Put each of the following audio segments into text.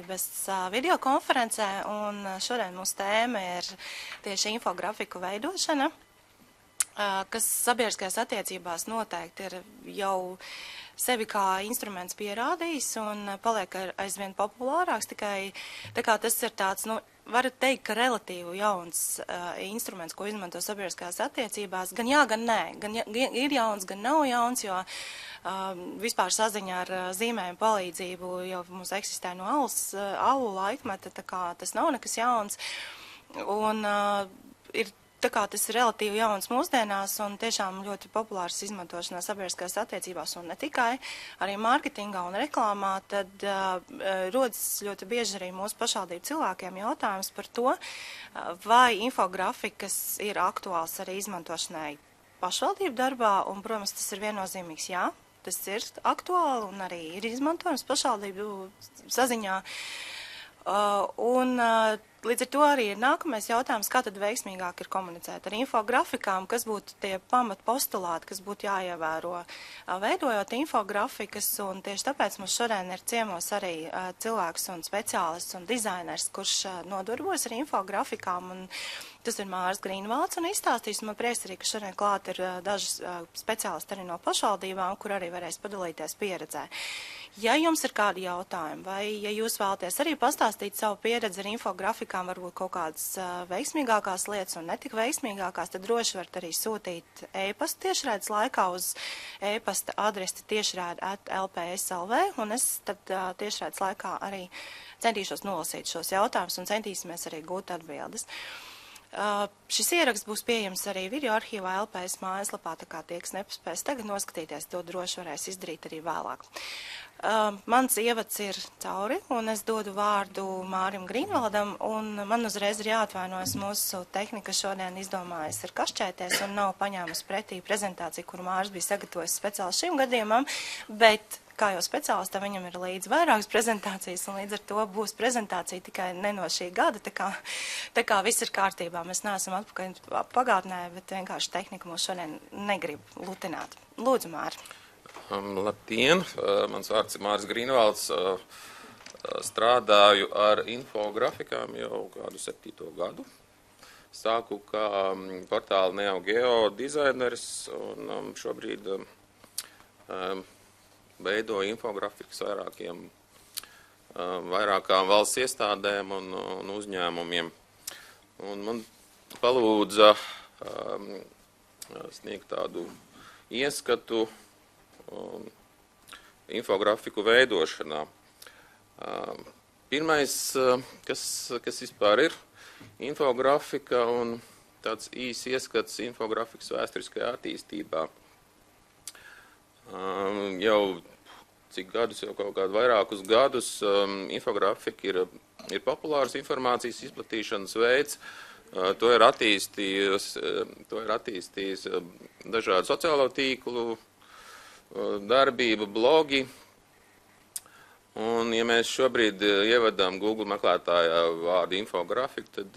uzmanības videokonferencē, un šodien mūsu tēma ir tieši infografiku veidošana, kas sabiedriskajās attiecībās noteikti ir jau sevi kā instruments pierādījis un paliek aizvien populārāks, tikai tā kā tas ir tāds, varu teikt, ka relatīvi jauns instruments, ko izmanto sabiedriskās attiecībās, gan jā, gan nē, gan ir jauns, gan nav jauns, jo vispār saziņā ar zīmējumu palīdzību jau mums eksistē no alu laikmeta, tā kā tas nav nekas jauns, un ir tā kā tas ir relatīvi jauns mūsdienās un tiešām ļoti populārs izmantošanā sabiedriskās attiecībās un ne tikai, arī mārketingā un reklāmā, tad rodas ļoti bieži arī mūsu pašvaldību cilvēkiem jautājums par to, vai infografikas ir aktuāls arī izmantošanai pašvaldību darbā, un, protams, tas ir viennozīmīgs jā, tas ir aktuāli un arī ir izmantojams pašvaldību saziņā. Līdz ar to arī ir nākamais jautājums, kā tad veiksmīgāk ir komunicēt ar infografikām, kas būtu tie pamatpostulāti, kas būtu jāievēro veidojot infografikas, un tieši tāpēc mums šodien ir ciemos arī cilvēks un speciālists un dizainers, kurš nodarbojas ar infografikām, un tas ir Māris Grīnvalds, un izstāstīs, man prieks arī, ka šodien klāt ir daži speciālisti arī no pašvaldībām, kur arī varēs padalīties pieredzē. Ja jums ir kādi jautājumi, vai ja jūs vēlaties arī pastāstīt savu pieredzi ar infografikām, varbūt kaut kādas veiksmīgākās lietas un netik veiksmīgākās, tad droši varat arī sūtīt e-pastu tiešraides laikā uz e-pasta adresi tiešraide@lps.lv, un es tad tiešraides laikā arī centīšos nolasīt šos jautājumus un centīsimies arī gūt atbildes. Šis ieraksts būs pieejams arī video arhīvā LPS mājaslapā, tā kā tie, kas nepaspēs tagad noskatīties, to droši varēs izdarīt arī vēlāk. Mans ievads ir cauri, un es dodu vārdu Mārim Grīnvaldam, un man uzreiz ir jāatvainojas, mūsu tehnika šodien izdomājas ir kašķēties un nav paņēmusi pretī prezentāciju, kuru Māris bija sagatavojis speciāli šim gadījumam, bet kā jau speciālistam, viņam ir līdz vairākas prezentācijas, un līdz ar to būs prezentācija tikai ne no šī gada, tā kā viss ir kārtībā. Mēs neesam atpakaļ pagātnē, bet vienkārši tehnika mūs šodien negrib lutināt. Lūdzu, Māri. Labdien, mans vārds ir Māris Grīnvalds, strādāju ar infografikām jau kādu 7. gadu. Sāku kā portāla NeoGeo dizaineris un šobrīd veidoju infografikas vairākām valsts iestādēm un uzņēmumiem. Un man palūdza sniegt tādu ieskatu infografiku veidošanā. Pirmais, kas vispār ir infografika un tāds īs ieskats infografikas vēsturiskajā attīstībā. Jau cik gadus, jau kaut kādu vairākus gadus, infografika ir populārs informācijas izplatīšanas veids. To ir attīstījis dažādu sociālo tīklu darbība, blogi. Un, ja mēs šobrīd ievedam Google meklētājā vārdu infografika, tad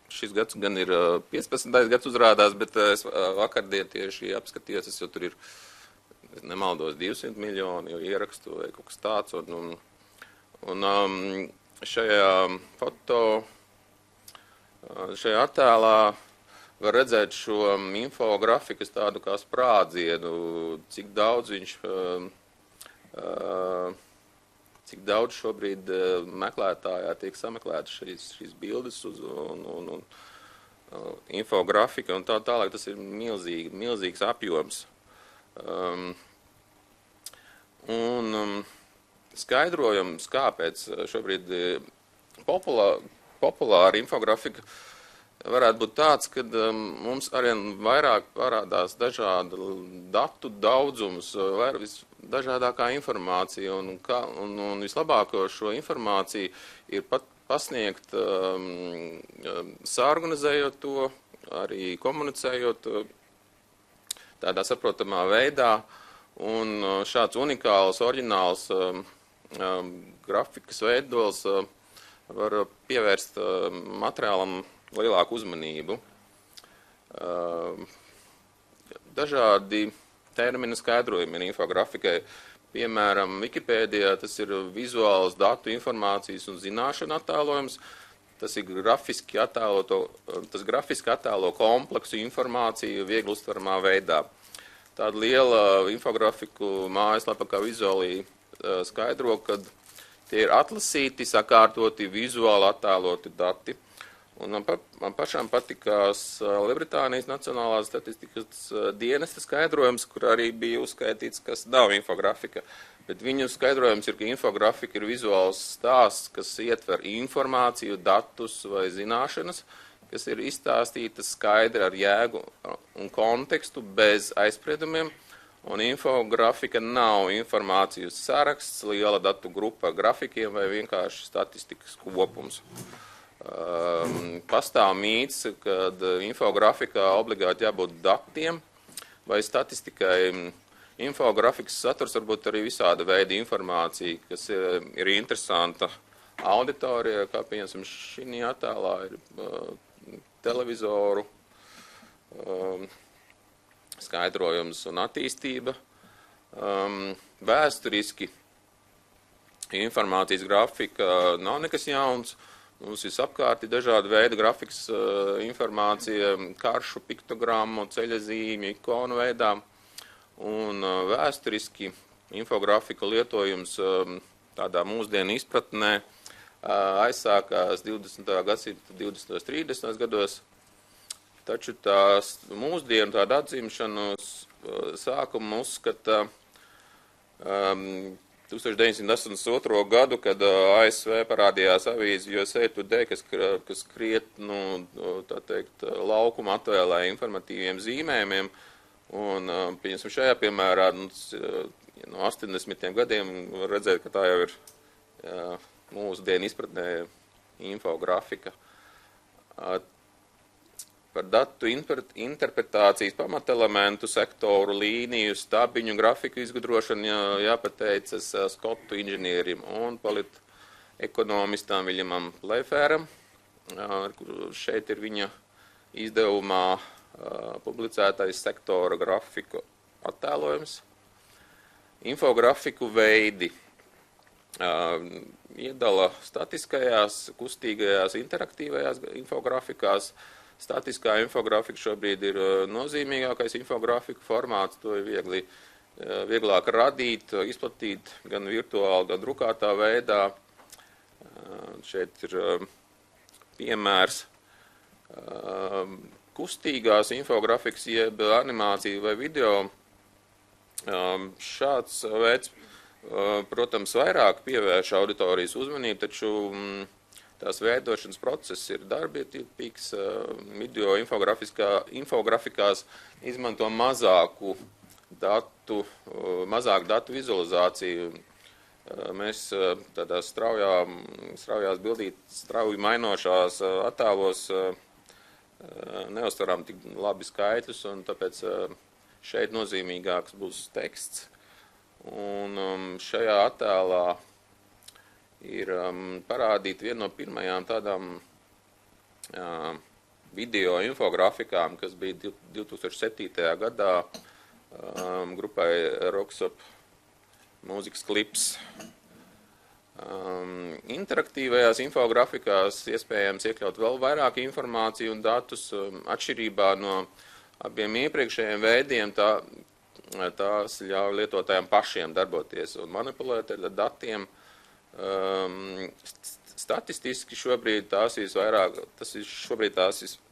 šis gads gan ir 15. gads uzrādās, bet es vakardien tieši apskatījos, es jau tur ir, nemaldos, 200 miljoni jau ierakstu vai kaut kas tāds. Un šajā attēlā var redzēt šo infografikas tādu kā sprādzienu, cik daudz šobrīd meklētājā tiek sameklētas šīs bildes un infografika un tā tālāk. Tas ir milzīgs apjoms. Skaidrojums, kāpēc šobrīd populāra infografika varētu būt tāds, ka mums arvien vairāk parādās dažāda datu daudzums, dažādākā informācija, un vislabāko šo informāciju ir pat pasniegt, sāorganizējot to, arī komunicējot tādā saprotamā veidā, un šāds unikāls, oriģināls grafikas veidols var pievērst materiālam lielāku uzmanību. Dažādi termini skaidrojumi ir infografikai. Piemēram, Wikipēdijā tas ir vizuāls datu informācijas un zināšanu attēlojums. Tas ir grafiski attēlo kompleksu informāciju viegli uztveramā veidā. Tāda liela infografiku mājaslapa kā Vizuālī skaidro, ka tie ir atlasīti, sakārtoti, vizuāli attēloti dati. Un man pašām patikās Lielbritānijas Nacionālās statistikas dienesta skaidrojums, kur arī bija uzskaitīts, kas nav infografika. Bet viņu skaidrojums ir, ka infografika ir vizuāls stāsts, kas ietver informāciju, datus vai zināšanas, kas ir izstāstītas skaidri ar jēgu un kontekstu bez aizspriedumiem. Un infografika nav informācijas saraksts, liela datu grupa grafikiem vai vienkārši statistikas kopums. Pastāv mīts, kad infografikā obligāti jābūt datiem vai statistikai. Infografikas saturs varbūt arī visāda veida informācija, kas ir interesanta auditorijai, kā piemēram šī attēlā ir televizoru skaidrojums un attīstība. Vēsturiski informācijas grafika nav nekas jauns. Mums visapkārt ir dažādi veidi grafikas informācija, karšu, piktogrammu, ceļazīmju, ikonu veidā. Un vēsturiski infografika lietojums tādā mūsdienu izpratnē aizsākās 20. gadsimta 20. 30. gados. Taču tās mūsdienu tādu atzimšanu sākumu uzskata 1982. gadu, kad ASV parādījās avīze USA Today, kas krietnu, tā teikt, laukuma atvēlēja informatīviem zīmējumiem. Un, pieņemsim, šajā piemērā no 80. gadiem var redzēt, ka tā jau ir mūsdienu izpratnē infografika. Par datu interpretācijas pamatelementu sektoru, līniju, stabiņu, grafiku izgudrošanu jāpateicas skotu inženierim un politekonomistam Viljamam Playfairam. Šeit ir viņa izdevumā publicētais sektora grafiku attēlojums. Infografiku veidi iedala statiskajās, kustīgajās, interaktīvajās infografikās. Statiskā infografika šobrīd ir nozīmīgākais infografiku formāts. To ir vieglāk radīt, izplatīt gan virtuāli, gan drukātā veidā. Šeit ir piemērs kustīgās infografikas, jeb animācija vai video. Šāds veids, protams, vairāk pievērš auditorijas uzmanību, taču tās veidošanas process ir darbietilpīgs. Video infografikās izmanto mazāku datu vizualizāciju. Mēs tādās straujās strauji mainošās attēlos neuztveram tik labi skaitļus, un tāpēc šeit nozīmīgāks būs teksts. Un šajā attēlā ir parādīta viena no pirmajām tādām video infografikām, kas bija 2007. gadā grupai Roksop mūzikas klips. Interaktīvajās infografikās iespējams iekļaut vēl vairāk informāciju un datus. Atšķirībā no abiem iepriekšējiem veidiem, tās ļauj lietotājiem pašiem darboties un manipulēt ar datiem. Statistiski šobrīd tās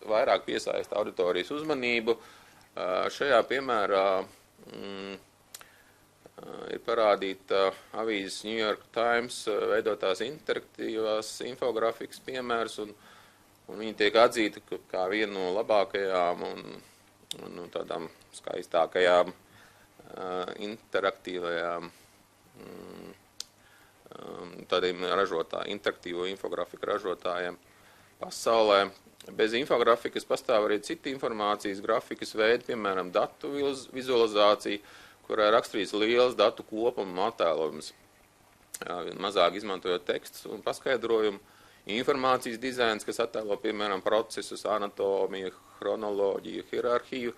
vairāk piesaista auditorijas uzmanību. Šajā piemērā ir parādīta avīzes New York Times veidotās interaktīvās infografikas piemērs, un viņi tiek atzīta kā viena no labākajām un tādām skaistākajām interaktīvajām tādiem interaktīvo infografiku ražotājiem pasaulē. Bez infografikas pastāv arī citi informācijas grafikas veidi, piemēram, datu vizualizācija, kurā raksturīts liels datu kopuma attēlojums, mazāk izmantojot tekstu un paskaidrojumu. Informācijas dizains, kas attēlo, piemēram, procesus, anatomiju, chronoloģiju, hierarhiju.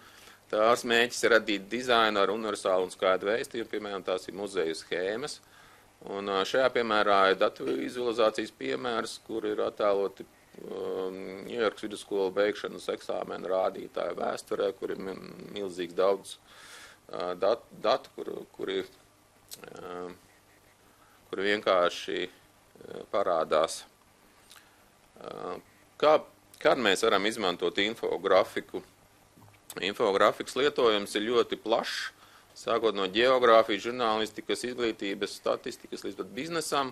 Tās mērķis ir radīt dizainu ar universālu un skaidru vēstījumu, piemēram, tās ir muzeju schēmas. Un šajā piemērā ir datu vizualizācijas piemērs, kur ir attēloti Ņujorkas vidusskolu beigšanas eksāmena rādītāju vēsturē, kur ir milzīgs daudz datu, kuri vienkārši parādās. Kad mēs varam izmantot infografiku? Infografikas lietojums ir ļoti plašs, sākot no ģeogrāfijas, žurnālistikas, izglītības, statistikas līdz pat biznesam.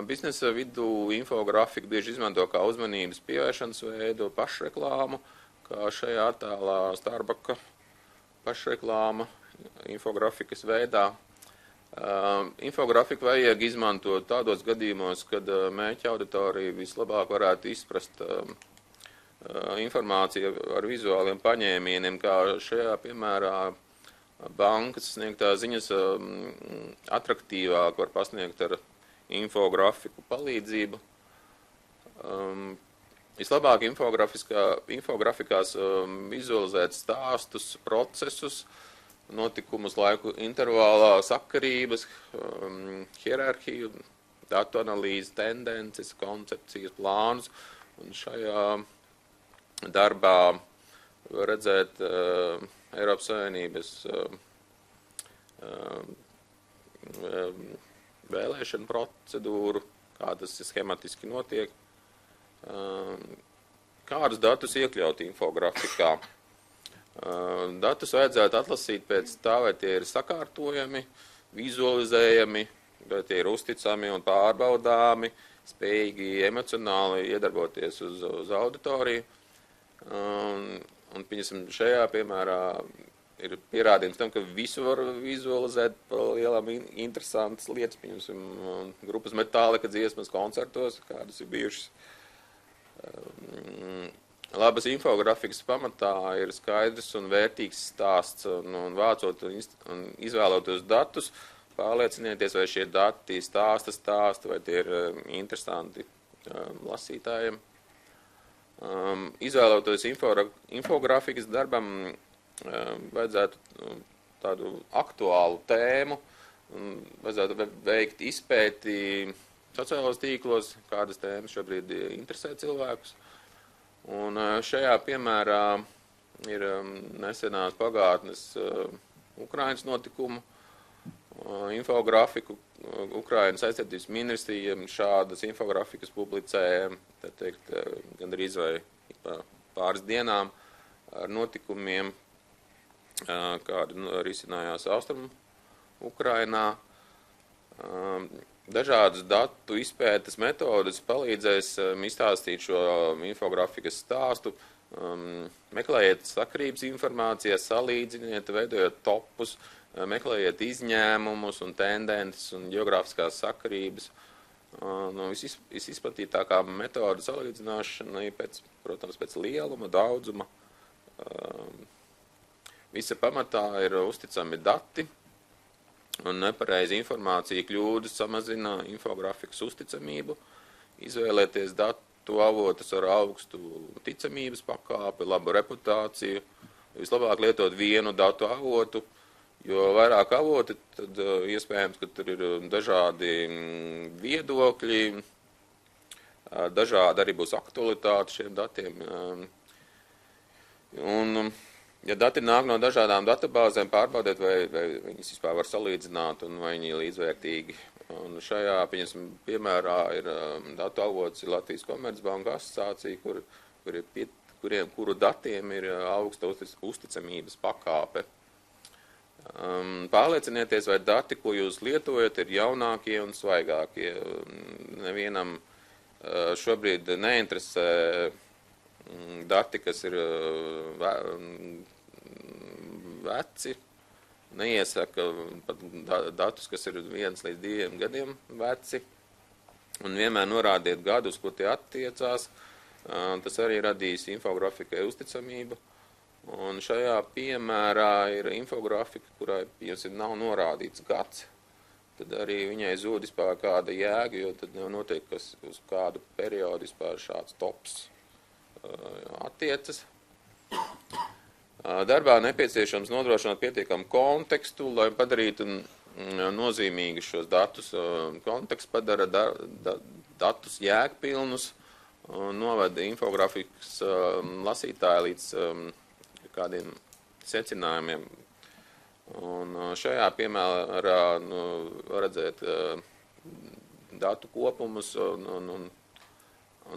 Biznesa vidū infografiku bieži izmanto kā uzmanības pievēršanas veidu, pašreklāmu, kā šajā attēlā Starbucks pašreklāma infografikas veidā. Infografiku vajag izmantot tādos gadījumos, kad mērķa auditorija vislabāk varētu izprast informāciju ar vizuāliem paņēmieniem, kā šajā piemērā bankas sniegtā ziņas atraktīvāk var pasniegt ar infografiku palīdzību. Vislabāk infografikās vizualizēt stāstus, procesus, notikumus laiku intervālā, sakarības, hierarhiju, datu analīzi, tendences, koncepcijas, plānus. Un šajā darbā redzēt Eiropas Savienības vēlēšanu procedūru, kā tas schematiski notiek, kādus datus iekļaut infografikā. Datus vajadzētu atlasīt pēc tā, vai tie ir sakārtojami, vizualizējami, vai tie ir uzticami un pārbaudāmi, spējīgi emocionāli iedarboties uz auditoriju. Un šajā piemērā ir pierādījums tam, ka visu var vizualizēt pa lielām interesantas lietas, grupas Metallica dziesmas koncertos, kādas ir bijušas. Labas infografikas pamatā ir skaidrs un vērtīgs stāsts, un vācot un izvēloties datus, pārliecinieties, vai šie dati stāsta, vai tie ir interesanti lasītājiem. Izvēloties infografikas darbam, vajadzētu tādu aktuālu tēmu, vajadzētu veikt izpēti sociālos tīklos, kādas tēmas šobrīd interesē cilvēkus. Un šajā piemērā ir nesenās pagātnes Ukrainas notikumu infografiku. Ukrainas aizsardzības ministrija šādas infografikas publicēja, tā teikt, gandrīz vai pāris dienām ar notikumiem, kādi risinājās Austrumu Ukrainā. Dažādas datu izpētes metodes palīdzēs izstāstīt šo infografikas stāstu, meklējiet sakarības informācijas, salīdziniet, veidojot topus, meklējiet izņēmumus un tendences un geogrāfiskās sakarības. Visizplatītākā metoda salīdzināšana ir protams, pēc lieluma, daudzuma. Visa pamatā ir uzticami dati, un nepareiza informācija kļūdas samazina infografikas uzticamību. Izvēlēties datu avotus ar augstu ticamības pakāpi, labu reputāciju. Vislabāk lietot vienu datu avotu, jo vairāk avoti, tad iespējams, ka tur ir dažādi viedokļi, dažādi arī būs aktualitāti šiem datiem. Un, ja dati nāk no dažādām databāzēm, pārbaudēt, vai viņas vispār var salīdzināt un vai viņi ir līdzvērtīgi. Un šajā piemērā ir datu avots ir Latvijas Komercbanku asociācija, kuru datiem ir augsta uzticamības pakāpe. Pārliecinieties, vai dati, ko jūs lietojat, ir jaunākie un svaigākie. Nevienam šobrīd neinteresē dati, kas ir veci, neiesaka pat datus, kas ir 1 līdz 2 gadiem veci, un vienmēr norādiet gadus, ko tie attiecās. Tas arī radīs infografikai uzticamību. Un šajā piemērā ir infografika, kurai nav norādīts gads. Tad arī viņai zūd vispār kāda jēga, jo tad notiek, kas uz kādu periodu vispār šāds tops attiecas. Darbā nepieciešams nodrošināt pietiekamu kontekstu, lai padarītu nozīmīgi šos datus. Konteksts padara datus jēgpilnus, noveda infografikas lasītāju līdz kādiem secinājumiem. Un šajā piemērā var redzēt datu kopumus un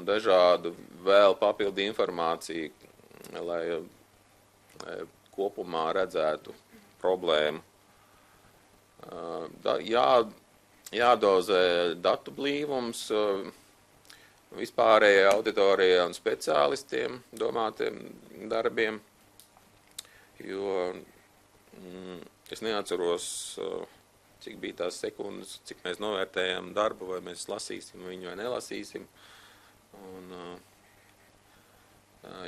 dažādu vēl papildu informāciju, lai kopumā redzētu problēmu. Jādozē datu blīvums vispārējai auditorijai un speciālistiem domātiem darbiem, jo es neatceros, cik bija tās sekundes, cik mēs novērtējam darbu, vai mēs lasīsim viņu vai nelasīsim. Un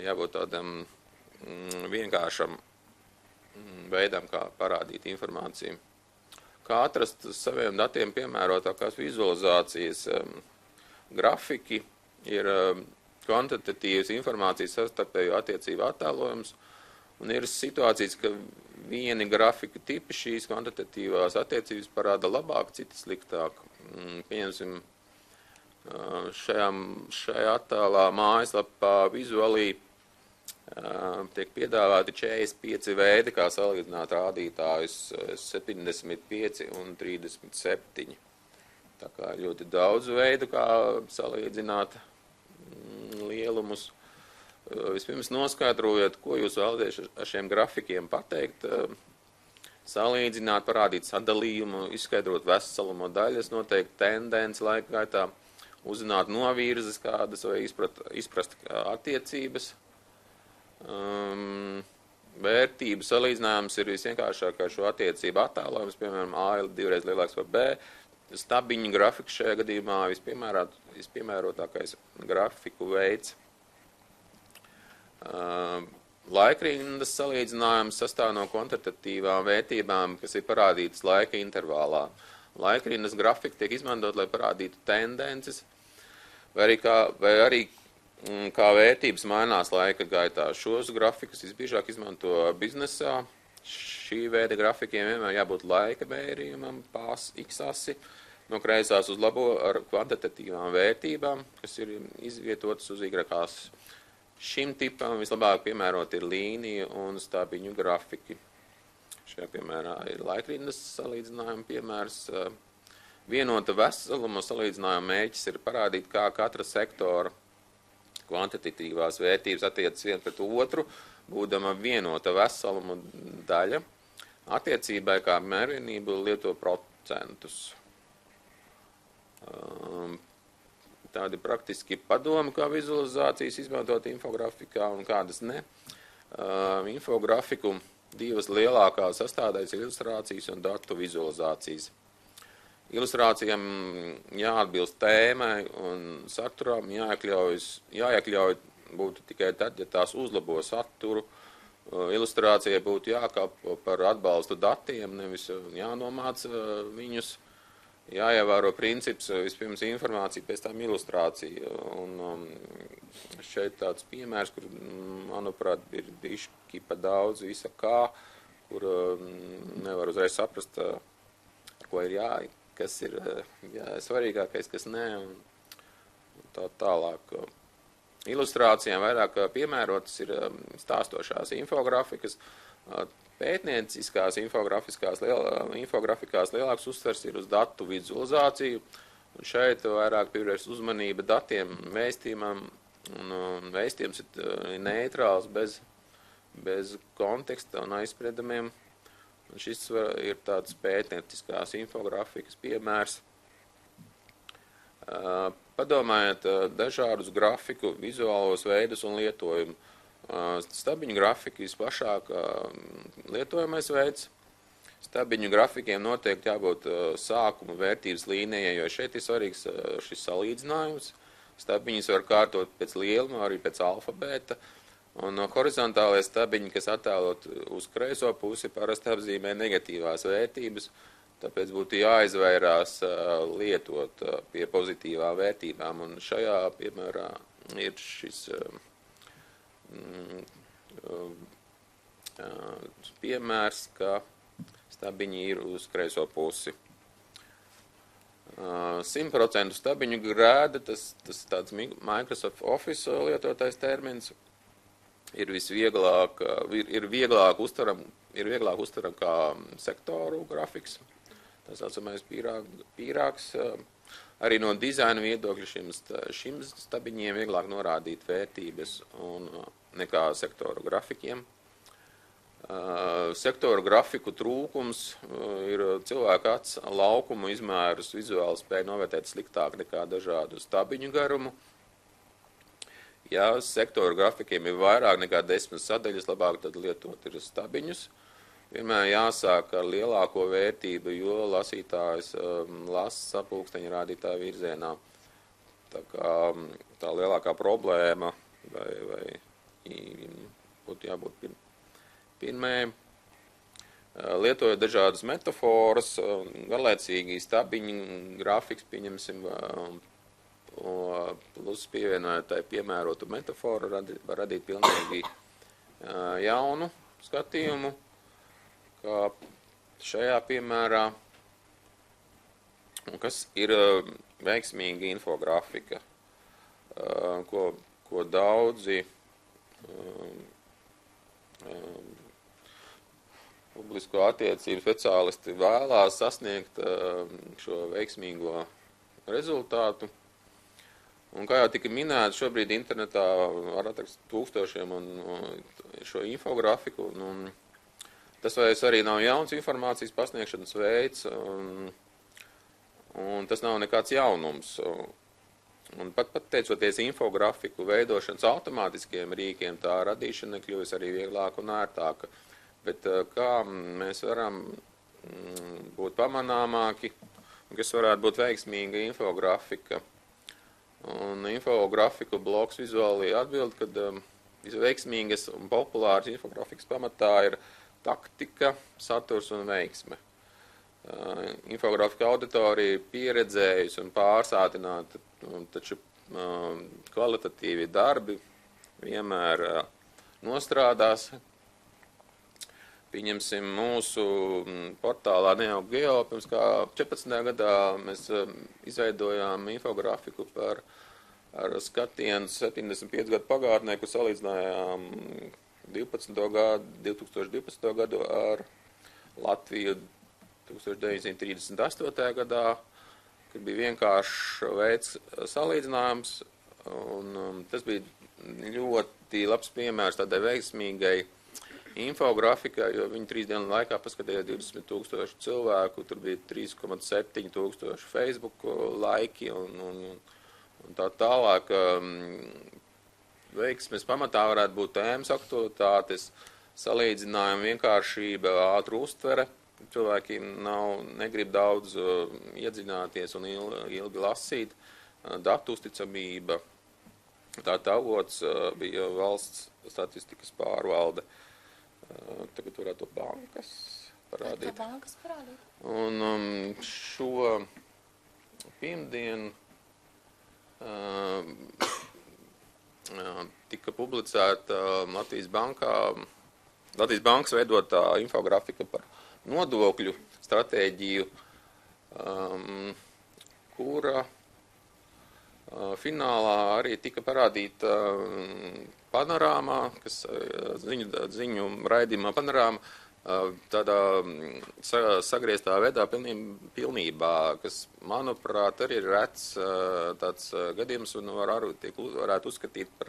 jābūt tādam vienkāršam veidam, kā parādīt informāciju. Kā atrast saviem datiem piemērotākās vizualizācijas grafiki ir kvantitatīvas informācijas savstarpējo attiecību attēlojums, un ir situācijas, ka vieni grafika tipi šīs kvantitatīvās attiecības parāda labāk, citi sliktāk. Pieņemsim, šajā attēlā mājaslapā vizuālī tiek piedāvāti 45 veidi, kā salīdzināt rādītājus 75 un 37. Tā kā ļoti daudz veidu, kā salīdzināt lielumus. Vispirms noskaidrojiet, ko jūs vēlaties ar šiem grafikiem pateikt, salīdzināt, parādīt sadalījumu, izskaidrot veselumu daļas, noteikt tendenci laika gaitā, uzzināt novirzes kādas vai izprast attiecības. Vērtību salīdzinājums ir visvienkāršākais šo attiecību attēlojums, piemēram, A ir 2 reizes lielāks par B. Stabiņu grafiks šajā gadījumā vispiemērotākais grafiku veids. Laikrindas salīdzinājums sastāv no kvantitatīvām vērtībām, kas ir parādītas laika intervālā. Laikrindas grafika tiek izmantot, lai parādītu tendences, vai arī kā vērtības mainās laika gaitā. Šos grafikus visbiežāk izmanto biznesā. Šī veida grafikiem vienmēr jābūt laika mērījumam, x-asi, no kreisās uz labo ar kvantitatīvām vērtībām, kas ir izvietotas uz y-ās. Šim tipam vislabāk piemērot ir līnija un stabiņu grafiki. Šajā piemērā ir laikrindas salīdzinājuma piemērs. Vienota veseluma salīdzinājuma mērķis ir parādīt, kā katra sektora kvantitatīvās vērtības attiecas vien pret otru, būdama vienota veseluma daļa. Attiecībai kā mērvienību lieto procentus. Tādi praktiski padomi, kā vizualizācijas izmantot infografikā un kādas ne. Infografiku divas lielākās sastādājas ir ilustrācijas un datu vizualizācijas. Ilustrācijām jāatbilst tēmai un saturam, jāiekļauj būtu tikai tad, ja tās uzlabo saturu. Ilustrācijai būtu jākalpo par atbalstu datiem, nevis jānomāc viņus. Jāievēro princips, vispirms informācija, pēc tam ilustrācija. Un šeit tāds piemērs, kur, manuprāt, ir bišķi pa daudz visa kā, kur nevar uzreiz saprast, ko ir kas ir svarīgākais, kas nē, un tā tālāk. Ilustrācijām vairāk piemērotas ir stāstošās infografikas. Pētnieciskās infografikās lielāks uzsvers ir uz datu vizualizāciju, un šeit vairāk pievērst uzmanība datiem, vēstījumam, un vēstījums ir neitrāls, bez konteksta un aizspriedumiem. Un šis ir tāds pētnieciskās infografikas piemērs. Padomājiet dažādus grafiku, vizuālos veidus un lietojumu. Stabiņu grafika visplašāk lietojamais veids. Stabiņu grafikiem noteikti jābūt sākuma vērtības līnijai, jo šeit ir svarīgs šis salīdzinājums. Stabiņus var kārtot pēc lieluma, arī pēc alfabēta. Un horizontālie stabiņi, kas attēlot uz kreiso pusi, parasti apzīmē negatīvās vērtības, tāpēc būtu jāizvairās lietot pie pozitīvām vērtībām. Un šajā piemērā ir šis piemērs, ka stabiņi ir uz kreiso pusi. 100% stabiņu grēda, tas tāds Microsoft Office lietotais termins, ir vieglāk uztaram kā sektoru grafiks. Tā saucamais pīrāgs. Arī no dizaina viedokļa šim stabiņiem vieglāk norādīt vērtības nekā sektoru grafikiem. Sektoru grafiku trūkums ir cilvēka acs laukumu izmērus vizuāli spēja novērtēt sliktāk nekā dažādu stabiņu garumu. Ja sektoru grafikiem ir vairāk nekā 10 sadaļas, labāk tad lietot ir stabiņus. Vienmēr jāsāk ar lielāko vērtību, jo lasītājs lasa sapulksteņa rādītāja virzienā. Tā kā tā lielākā problēma vai būtu jābūt pirmajai. Lietojot dažādas metaforas, garlaicīgi stabiņu grafiks, pieņemsim, plus pievienojot tai piemērotu metaforu, var radīt pilnīgi jaunu skatījumu, kā šajā piemērā, kas ir veiksmīga infografika, ko daudzi publisko attiecību speciālisti vēlās sasniegt šo veiksmīgo rezultātu. Un kā jau tika minēts, šobrīd internetā var atrast tūkstošiem šo infografiku. Tas vairs arī nav jauns informācijas pasniegšanas veids, un tas nav nekāds jaunums. Un pat teicoties infografiku veidošanas automātiskiem rīkiem, tā radīšana kļuvis arī vieglāka un ērtāka. Bet kā mēs varam būt pamanāmāki, kas varētu būt veiksmīga infografika? Un infografiku bloks vizuāli atbild, kad veiksmīgas un populāras infografikas pamatā ir taktika, saturs un veiksme. Infografika auditorija ir pieredzējusi un pārsātināta, taču kvalitatīvi darbi vienmēr nostrādās. Pieņemsim mūsu portālā NeoGeo, pirms kā 14. gadā mēs izveidojām infografiku ar skatienu 75 gadu pagātnē, kur salīdzinājām 2012. gadu ar Latviju 1938. gadā, kad bija vienkāršs veids salīdzinājums, un tas bija ļoti labs piemērs tādai veiksmīgai infografika, jo viņi 3 dienu laikā paskatījās 20,000 cilvēku, tur bija 3,7 Facebook laiki un tā tālāk. Veiksmes pamatā varētu būt tēmas aktualitātes, salīdzinājuma vienkāršība, ātru uztvere. Cilvēki negrib daudz iedziļināties un ilgi lasīt, datu uzticamība. Tā avots bija valsts statistikas pārvalde. Tagad varētu bankas parādīt. Un šo pirmdienu tika publicēta Latvijas bankas veidotā infografika par nodokļu stratēģiju, kura finālā arī tika parādīta panorāmā, kas ziņu raidījumā panorāma, tādā sagrieztā veidā pilnībā, kas, manuprāt, arī ir rets tāds gadījums un varētu uzskatīt par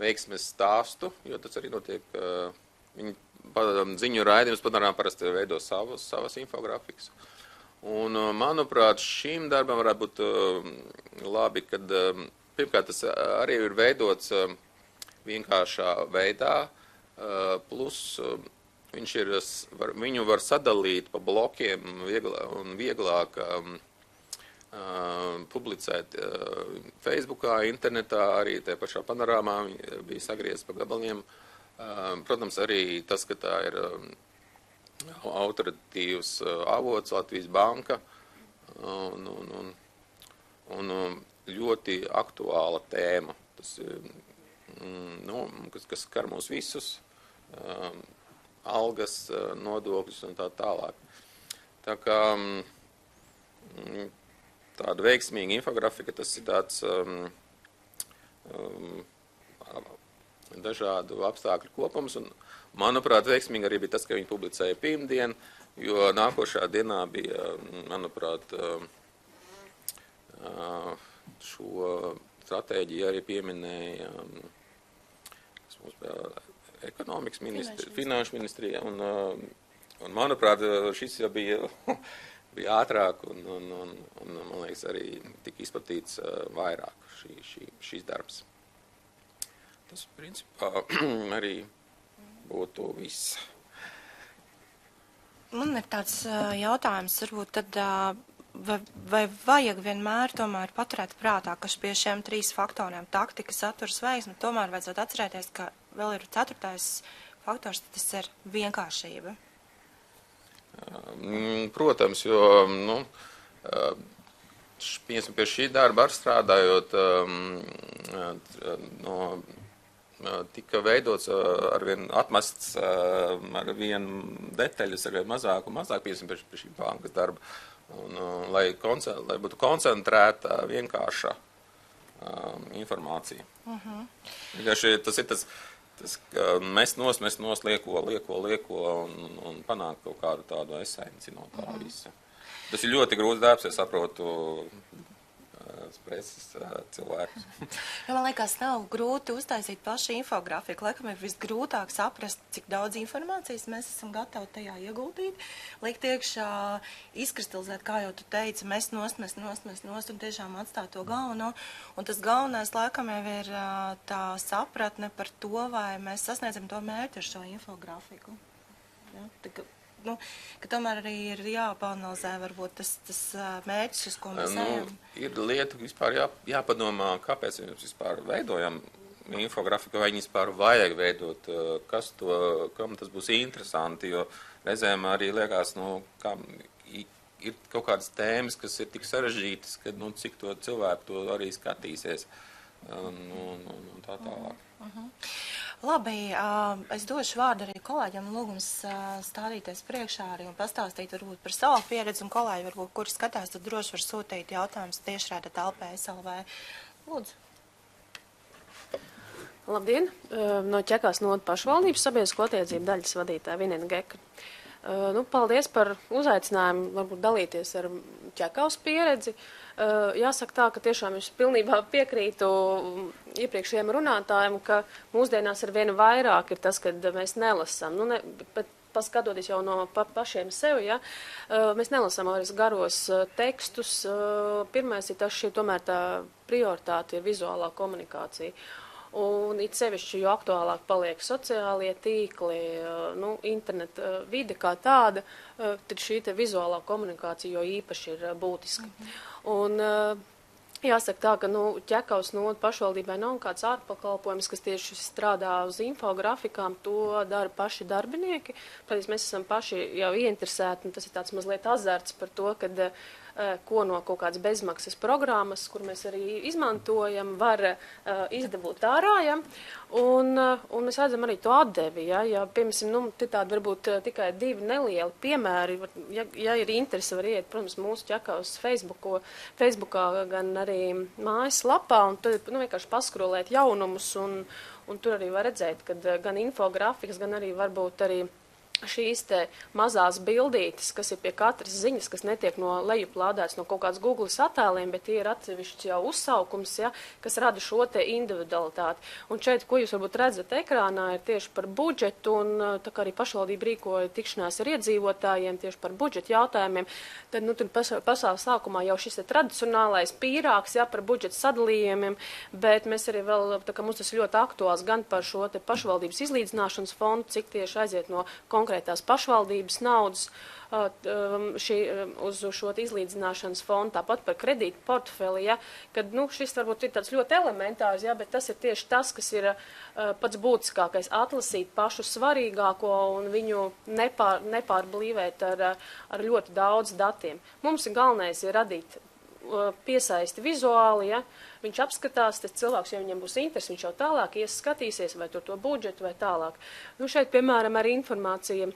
veiksmes stāstu, jo tas arī notiek, ziņu raidījums panorāma parasti veido savas infografikas. Un, manuprāt, šīm darbam varētu būt labi, kad, pirmkārt, tas arī ir veidots vienkāršā veidā, plus viņu var sadalīt pa blokiem un vieglāk publicēt Facebookā, internetā, arī tajā pašā panorāmā bija sagriezts pa gabaliem. Protams, arī tas, ka tā ir autoritīvs avots Latvijas banka un ļoti aktuāla tēma. Tas, kas skar mūs visus, algas, nodokļus un tā tālāk. Tā kā tāda veiksmīga infografika, tas ir tāds dažādu apstākļu kopums, un, manuprāt, veiksmīgi arī bija tas, ka viņi publicēja pirmdien, jo nākošā dienā bija, manuprāt, šo stratēģiju arī pieminēja ekonomikas ministrija, finanšu ministrija, un manuprāt, šis jau bija, bija ātrāk, un, man liekas, arī tika izplatīts vairāk šīs darbs. Tas, principā, arī būtu viss. Man ir tāds jautājums, varbūt tad, vai vajag vienmēr tomēr paturēt prātā, ka pie šiem 3 faktoriem taktika, saturs, veiksme, tomēr vajadzētu atcerēties, ka vēl ir 4. faktors, tas ir vienkāršība. Protams, jo, pie šī darba ar strādājot, tika veidots arvien atmests arvien detaļas, arvien mazāk un mazāk, pie šī bankas darba. Un, lai būtu koncentrēta, vienkārša informācija. Tas ir tas, ka mēs lieko un panāk kaut kādu tādu esenci no tā visa. Tas ir ļoti grūts darbs, es saprotu preses cilvēkus. Man liekas, nav grūti uztaisīt pašu infografiku. Laikam ir visgrūtāk saprast, cik daudz informācijas mēs esam gatavi tajā ieguldīt, likt iekšā, izkristalizēt, kā jau tu teici, mest nost un tiešām atstāt to galveno. Un tas galvenais, laikam, jau ir tā sapratne par to, vai mēs sasniedzam to mērķi ar šo infografiku. Ja? Ka tomēr arī ir jāpanalizē varbūt tas mērķis, uz ko mēs ejam. Ir lieta vispār jāpadomā, kāpēc mēs vispār veidojam infografiku, vai viņi vispār vajag veidot, kam tas būs interesanti, jo reizēm arī liekas, ir kaut kādas tēmas, kas ir tik sarežģītas, ka, cik to cilvēku to arī skatīsies, un tā tālāk. Labi, es došu vārdu arī kolēģiem, lūgums stādīties priekšā arī un pastāstīt varbūt par savu pieredzi, un kolēģi varbūt, kuri skatās, tad droši var sūtīt jautājumus tiešraidē telpē SLV. Lūdzu. Labdien! No Ķekās nodu pašvaldības sabiedrisko attiecību daļas vadītāja Vineta Geka. Paldies par uzaicinājumu, varbūt dalīties ar Ķekavas pieredzi. Jāsaka tā, ka tiešām es pilnībā piekrītu iepriekšējiem runātājiem, ka mūsdienās ar vienu vairāk ir tas, kad mēs nelasam. Bet paskatoties jau no pašiem sev, ja, mēs nelasam vairs garos tekstus. Pirmais ir tas, tomēr tā prioritāte ir vizuālā komunikācija. Un it sevišķi, jo aktuālāk paliek sociālie tīkli, interneta vide kā tāda, tad šī te vizuālā komunikācija jo īpaši ir būtiska. Un jāsaka tā, ka Ķekavas nodu pašvaldībai nav kāds ārpakalpojums, kas tieši strādā uz infografikām, to dara paši darbinieki. Protams, mēs esam paši jau ieinteresēti, un tas ir tāds mazliet azarts par to, kad ko no kaut kādas bezmaksas programmas, kur mēs arī izmantojam, var izdabūt ārā, ja? Un mēs redzam arī to atdevi, ja piemēram, tādi varbūt tikai 2 nelieli piemēri, ja ir interese, var iet, protams, mūsu Ķekavas Facebookā, gan arī mājaslapā, un tad vienkārši paskrolēt jaunumus, un tur arī var redzēt, kad gan infografikas, gan arī varbūt arī šīs te mazās bildītes, kas ir pie katras ziņas, kas netiek no lejuplādēts no kaut kāds Google attēliem, bet tie ir atsevišķi jau uzsaukums, ja, kas rada šo te individualitāti. Un šeit, ko jūs varbūt redzat ekrānā, ir tieši par budžetu, un tā kā arī pašvaldība rīkoja tikšanās ar iedzīvotājiem tieši par budžetu jautājumiem, tad tur pašā sākumā jau šis ir tradicionālais pīrāgs, ja, par budžetu sadalījumiem, bet mēs arī vēl, tā kā mums tas ļoti aktuāls gan par šo te pašvaldības izlīdzināšanas fondu, cik tieši aiziet no konkrētās pašvaldības naudas uz šo izlīdzināšanas fondu, tāpat par kredītu portfeli, ja, kad šis varbūt ir tāds ļoti elementārs, ja, bet tas ir tieši tas, kas ir pats būtiskākais, atlasīt pašu svarīgāko un viņu nepārblīvēt ar ļoti daudz datiem. Mums galvenais ir radīt piesaisti vizuāli, ja, viņš apskatās, tas cilvēks, ja viņam būs interesi, viņš jau tālāk skatīsies, vai tur to budžetu vai tālāk. Nu, šeit, piemēram, arī informācija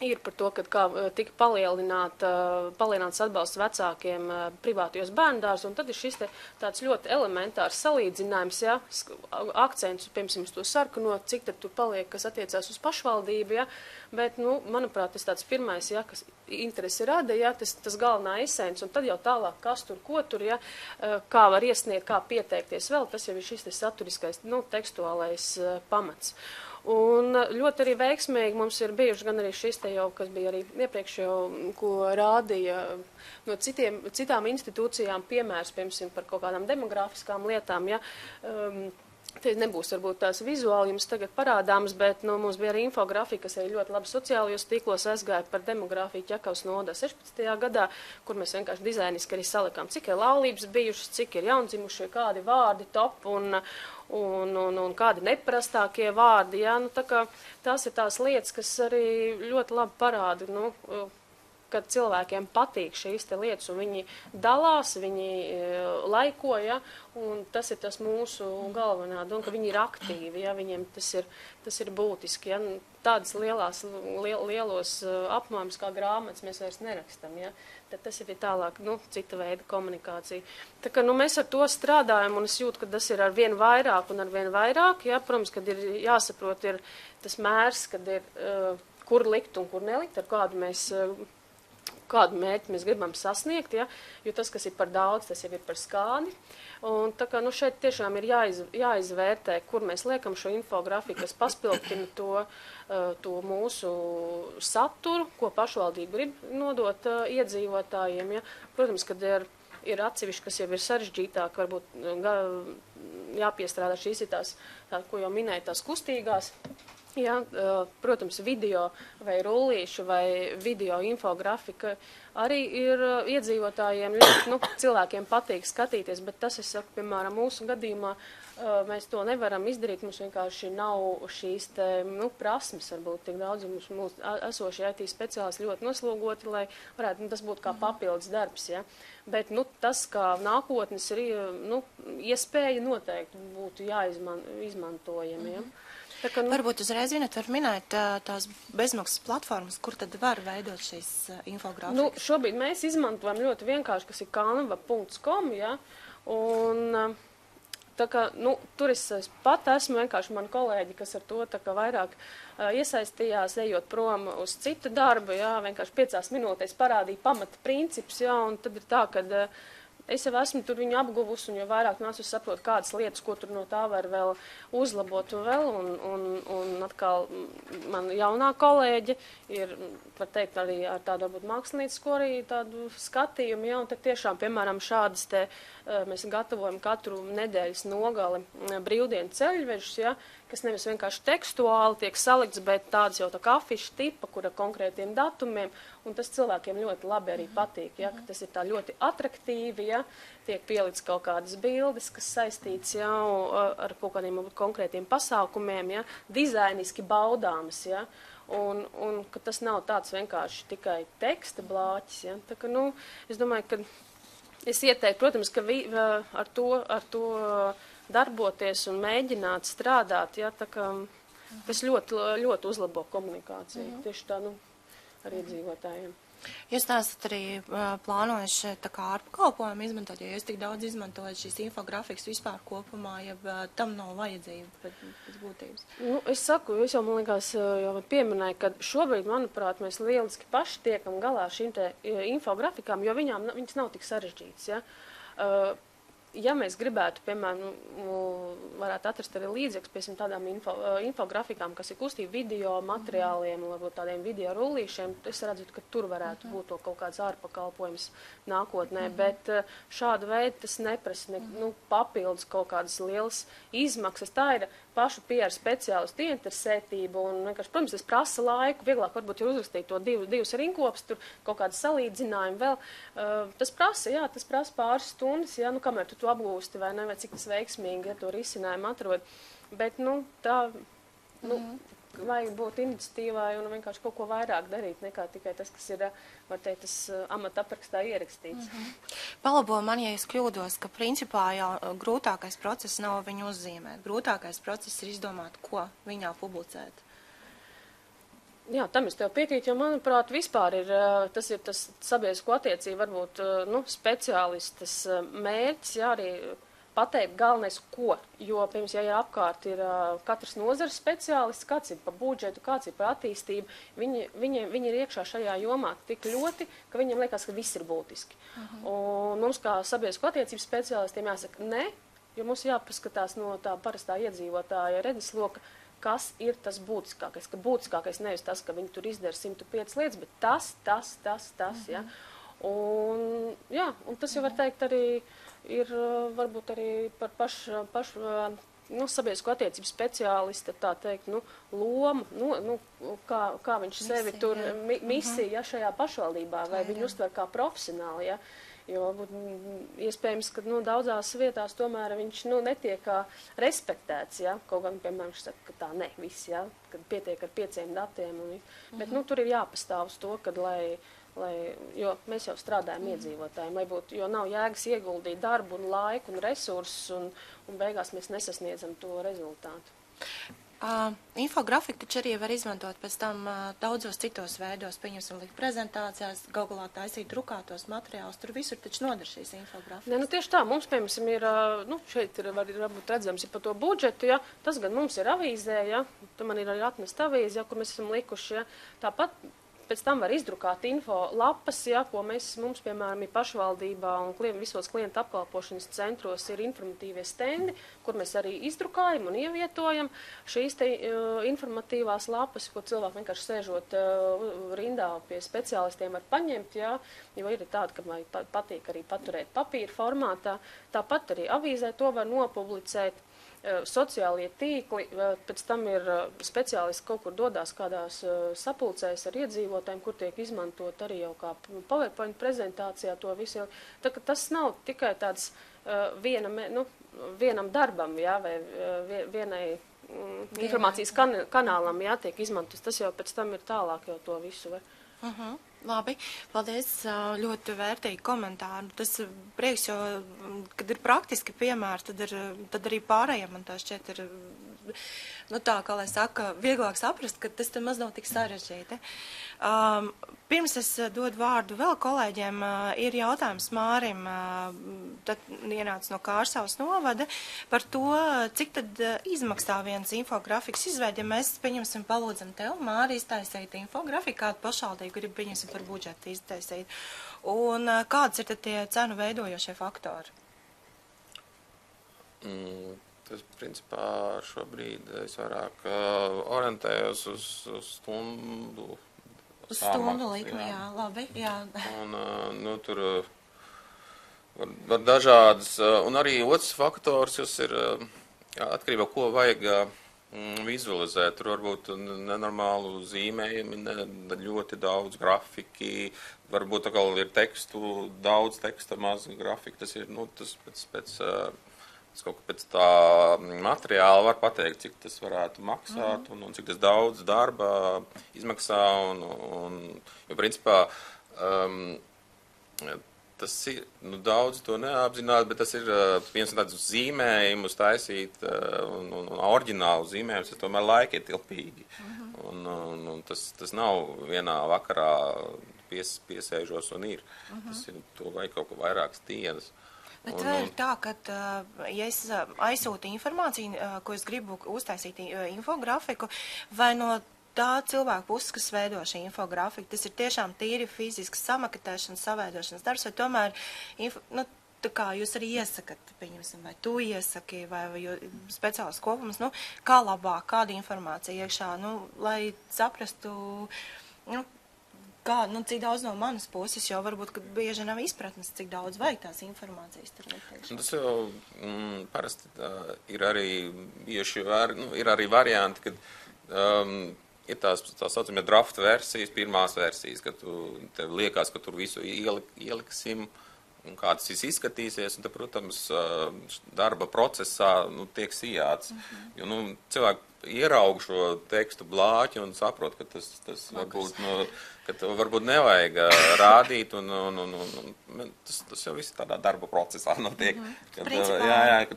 ir par to, ka kā tika palielināts atbalsts vecākiem privātajos bērndārs, un tad ir šis tāds ļoti elementārs salīdzinājums, ja, akcents, piemēram, uz to sarkano, cik tad tur paliek, kas attiecās uz pašvaldību, ja, bet, nu, manuprāt, tas tāds pirmais, ja, kas interesi rada, ja, tas galvenā esence, un tad jau tālāk, kas tur, ko tur, ja, kā var iesniegt, kā pieteikties vēl, tas jau ir šis saturiskais, nu, tekstuālais pamats. Un ļoti arī veiksmīgi mums ir bijuši gan arī šis te jau, kas bija arī iepriekš jau, ko rādīja no citām institūcijām piemērs, piemēram, par kaut kādām demografiskām lietām, ja, Te nebūs varbūt tās vizuāli jums tagad parādāmas, bet nu, mums bija arī infografika, kas arī ļoti labi sociālajos tīklos aizgāja par demogrāfiju Ķekavas novadā 16. gadā, kur mēs vienkārši dizainiski arī salikām, cik ir laulības bijušas, cik ir jaundzimušie, kādi vārdi top un kādi neparastākie vārdi. Ja? Nu, tā kā tās ir tās lietas, kas arī ļoti labi parāda, nu, kad cilvēkiem patīk šīs te lietas, un viņi dalās, viņi laikoja, un tas ir tas mūsu galvenā doma, ka viņi ir aktīvi, ja, viņiem tas ir būtiski, ja, tādas lielos apmērumus kā grāmatas mēs vairs nerakstam, ja, tad tas ir tālāk, nu, cita veida komunikācija. Tā kā, nu, mēs ar to strādājam, un es jūtu, ka tas ir ar vien vairāk un ar vien vairāk, ja, protams, kad ir jāsaprot, ir tas mērs, kad ir, kur likt un kur nelikt, ar kādu mērķi mēs gribam sasniegt, ja, jo tas, kas ir par daudz, tas jau ir par skādi. Un tā kā, nu, šeit tiešām ir jāizvērtē, kur mēs liekam šo infografiku, kas paspilgtina to mūsu saturu, ko pašvaldība grib nodot iedzīvotājiem. Ja. Protams, kad ir atsevišķi, kas jau ir sarežģītāk, varbūt jāpiestrādā šīs ir tās, ko jau minēja, tās kustīgās. Jā, protams, video vai rullīšu vai video infografika arī ir iedzīvotājiem, nu, cilvēkiem patīk skatīties, bet tas, es saku, piemēram, mūsu gadījumā mēs to nevaram izdarīt, mums vienkārši nav šīs te, nu, prasmes, varbūt tik daudz, mūsu esošie IT speciālisti ļoti noslogoti, lai varētu, nu, tas būtu kā papildus darbs, ja. Bet, nu, tas, kā nākotnes ir, nu, iespēja noteikti būtu jāizmantojami, ja. Kā, nu, varbūt uzreiz var minēt tās bezmaksas platformas, kur tad var veidot šīs infografikas? Nu, šobrīd mēs izmantojam ļoti vienkārši, kas ir canva.com, ja, un tā kā, nu, tur es pat esmu vienkārši mani kolēģi, kas ar to tā kā vairāk iesaistījās, ejot prom uz citu darbu, ja, vienkārši 5 minūtēs parādīja pamata principus, ja, un tad ir tā, kad es jau esmu tur viņu apguvusi, un jo vairāk nācu saprot, kādas lietas, ko tur no tā var vēl uzlabot un vēl, un atkal man jaunā kolēģe ir, var teikt, arī ar tādu varbūt māksliniecisko arī tādu skatījumu, ja, un tad tiešām, piemēram, šādas te mēs gatavojam katru nedēļas nogali brīvdienu ceļvežus, ja, kas nevis vienkārši tekstuāli tiek salikts, bet tāds jau tā kā afiša tipa, kura konkrētiem datumiem, un tas cilvēkiem ļoti labi arī patīk, ja, ka tas ir tā ļoti atraktīvi, ja, tiek pielikts kaut kādas bildes, kas saistīts, ja, ar kaut kādiem konkrētiem pasākumiem, ja, dizainiski baudāmas, ja, un ka tas nav tāds vienkārši tikai teksta blāķis, ja, tā ka, nu, es domāju, ka es ieteiktu, protams, ka ar to darboties un mēģināt strādāt, ja, tā kā tas ļoti, ļoti uzlabo komunikāciju, tieši tā, nu, ar iedzīvotājiem. Jūs neesat arī plānojuši tā kā ārpakalpojumu izmantot, ja jūs tik daudz izmantojat šīs infografikas vispār kopumā, ja tam nav vajadzība pēc būtības? Nu, es saku, es jau, man liekas, jau pieminēju, ka šobrīd, manuprāt, mēs lieliski paši tiekam galā šīm te infografikām, jo viņas nav tik sarežģītas, ja. Ja mēs gribētu, piemēram, varētu atrast arī līdzekļus, piemēram, tādām infografikām, kas ir kustība video materiāliem, varbūt tādiem video rullīšiem, es redzu, ka tur varētu būt to kaut kāds ārpakalpojums nākotnē, bet šādu veidu tas neprasa nu, papildus kaut kādas lielas izmaksas. Tā ir pašu PR speciālistu ieinteresētība, un vienkārši, protams, tas prasa laiku, vieglāk varbūt ir uzrakstīt to divus rinkopus, tur kaut kādu salīdzinājumu vēl. Tas prasa pāris stundas, ja, nu, kamēr tu to apgūsti vai ne, vai cik tas veiksmīgi, ja to risinājumu atrod. Bet, nu, tā, nu, vajag būt iniciatīvai un vienkārši kaut ko vairāk darīt, nekā tikai tas, kas ir, var teikt, tas amata aprakstā ierakstīts. Palabo man, ja es kļūdos, ka principā jau grūtākais process nav viņu uzzīmēt. Grūtākais process ir izdomāt, ko viņā publicēt. Jā, tam es tev piekrītu, jo, manuprāt, vispār ir tas sabiedrisko attiecību, varbūt, speciālistas mērķis, jā, arī pateikt galvenais, ko, jo, pirms, ja apkārt ir katrs nozares speciālists, kāds ir par budžetu, kāds ir par attīstību, viņi ir iekšā šajā jomā tik ļoti, ka viņiem liekas, ka viss ir būtiski. Un mums kā sabiedrisko attiecību speciālistiem jāsaka ne, jo mums jāpaskatās no tā parastā iedzīvotāja redzesloka, kas ir tas būtiskākais, ka būtiskākais nevis tas, ka viņi tur izdara 105 lietas, bet tas, ja. Un tas jau var teikt arī ir varbūt arī par pašu sabiedrisko attiecību speciālista, tā teikt, loma, kā viņš sevi tur misija šajā pašvaldībā, vai viņu uztver kā profesionāli, ja. Jo iespējams, ka daudzās vietās tomēr viņš netiek respektēts, ja? Kaut gan, piemēram, viņš saka, ka tā ne, viss, ja? Kad pietiek ar 5 datiem. Bet tur ir jāpastāv uz to, kad, jo mēs jau strādājam iedzīvotājiem, lai būtu, jo nav jēgas ieguldīt darbu un laiku un resursus, un beigās mēs nesasniedzam to rezultātu. Infografiku taču arī var izmantot pēc tam daudzos citos veidos, pieņemsim likt prezentācijās, galvā taisīt drukātos materiālus, tur visur taču nodar šīs infografikas. Ne, tieši tā, mums, piemēram, ir, šeit ir varbūt redzams, ir par to budžetu, ja, tas gan mums ir avīzē, ja, tur man ir arī atnest avīze, ja, kur mēs esam likuši, ja, tāpat pēc tam var izdrukāt info lapas, ja, ko mums, piemēram, ir pašvaldībā un visos klientu apkalpošanas centros ir informatīvie stendi, kur mēs arī izdrukājam un ievietojam šīs te informatīvās lapas, ko cilvēki vienkārši sēžot rindā pie speciālistiem var paņemt, ja, jo ir tāda, ka patīk arī paturēt papīra formātā, tāpat arī avīzē to var nopublicēt. Sociālie tīkli, pēc tam ir speciālisti kaut kur dodās kādās sapulcēs ar iedzīvotājiem, kur tiek izmantot arī jau kā PowerPoint prezentācijā to visu. Tā ka tas nav tikai tāds vienam darbam, jā, vai vienai informācijas kanālam, jā, tiek izmantots. Tas jau pēc tam ir tālāk jau to visu var. Labi, paldies, ļoti vērtīgi komentāri. Tas prieks, jo, kad ir praktiski piemēri, tad arī pārējiem man tā šķiet ir, tā, kā lai saka, vieglāk saprast, ka tas maz nav tik sarežģīti. Pirms es dodu vārdu vēl kolēģiem, ir jautājums Mārim, tad ienāca no Kārsavas novada, par to, cik tad izmaksā viens infografikas izveidi, ja mēs, pieņemsim, palūdzam tev, Māri, iztaisīt infografiku, kādu pašvaldību grib, pieņemsim, par budžetu iztaisīt. Un kādas ir tad tie cenu veidojošie faktori? Tas, principā, šobrīd es vairāk orientējos uz stundu. Uz stundu likmi, jā, labi, jā. Un, tur var dažādas, un arī otrs faktors, kas ir atkarībā, ko vajag vizualizēt. Tur varbūt nenormālu zīmējumi, ļoti daudz grafiki, varbūt atkal ir tekstu, daudz teksta, maz grafika. Tas ir, tas pēc kaut kā pēc tā materiāla var pateikt, cik tas varētu maksāt un cik tas daudz darba izmaksā. Jo, principā, tas ir, daudz to neapzinās, bet tas ir viens tādus zīmējumus taisīt un oriģinālu zīmējumus, tas tomēr laikietilpīgi. Un tas nav vienā vakarā piesēžos un ir. Tas ir, to vajag kaut ko vairākas dienas. Bet vēl ir tā, ka, ja es aizsūtu informāciju, ko es gribu uztaisīt infografiku, vai no tā cilvēka puses, kas veido šī infografika, tas ir tiešām tīri fizisks samaketēšanas, saveidošanas darbs, vai tomēr, tā kā jūs arī iesakat, pieņemsim, vai tu iesaki, vai speciāls kopums, kā labāk, kāda informācija iekšā, lai saprastu, cik daudz no manas puses, jo varbūt, ka bieži nav izpratnes, cik daudz vajag tās informācijas tur likt. Tas jau parasti ir arī bieži, ir arī varianti, kad ir tās saucamie draft versijas, pirmās versijas, kad tev liekas, ka tur visu ieliksim, kā tas viss izskatīsies, un tad, protams, darba procesā, tiek sijāts. Jo, cilvēki ieraug šo tekstu blāķi un saprot, ka tas varbūt nevajag rādīt, un tas jau viss tādā darba procesā notiek. Ka